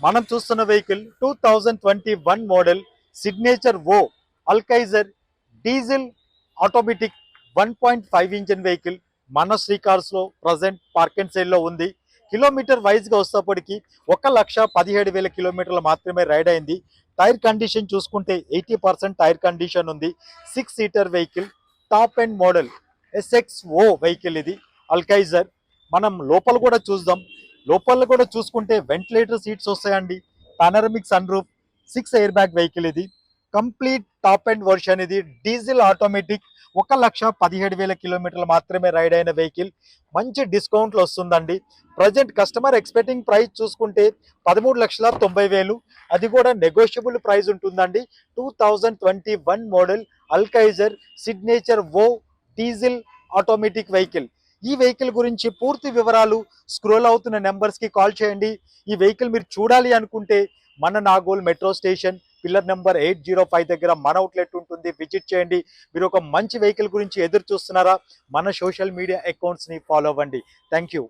మనం చూస్తున్న vehicle 2021 model signature ఓ అల్కైజర్ diesel automatic 1.5 engine vehicle మన శ్రీ కార్స్ లో ప్రజెంట్ పార్క్ అండ్ సేల్ లో ఉంది. కిలోమీటర్ వైజ్ గా వస్తేప్పటికి 1,17,000 కిలోమీటర్లు మాత్రమే రైడ్ అయింది. టైర్ కండిషన్ చూసుకుంటే 80% టైర్ కండిషన్ ఉంది. 6 seater vehicle, top and model SXO vehicle ఇది అల్కైజర్. మనం లోపల కూడా చూద్దాం. లోపల కూడా చూసుకుంటే వెంటిలేటర్ సీట్స్ వస్తాయండి. Panoramic sun roof, 6 air bag vehicle ఇది. కంప్లీట్ టాప్ అండ్ వర్షన్ ఇది. డీజిల్ ఆటోమేటిక్, 1,17,000 కిలోమీటర్లు మాత్రమే రైడ్ అయిన వెహికల్. మంచి డిస్కౌంట్లు వస్తుందండి. ప్రజెంట్ కస్టమర్ ఎక్స్పెక్టింగ్ ప్రైస్ చూసుకుంటే 13,90,000, అది కూడా నెగోషియబుల్ ప్రైస్ ఉంటుందండి. 2021 మోడల్ అల్కైజర్ సిగ్నేచర్ ఓ డీజిల్ ఆటోమేటిక్ వెహికల్. ఈ వెహికల్ గురించి పూర్తి వివరాలు స్క్రోల్ అవుతున్న నెంబర్స్ కి కాల్ చేయండి. ఈ వెహికల్ మీరు చూడాలి అనుకుంటే మన Nagole metro station pillar number 805 దగ్గర మన అవుట్లెట్ ఉంటుంది, విజిట్ చేయండి. మీరు ఒక మంచి వెహికల్ గురించి ఎదురు చూస్తున్నారా? మన సోషల్ మీడియా అకౌంట్స్ ని ఫాలో అవ్వండి. Thank you.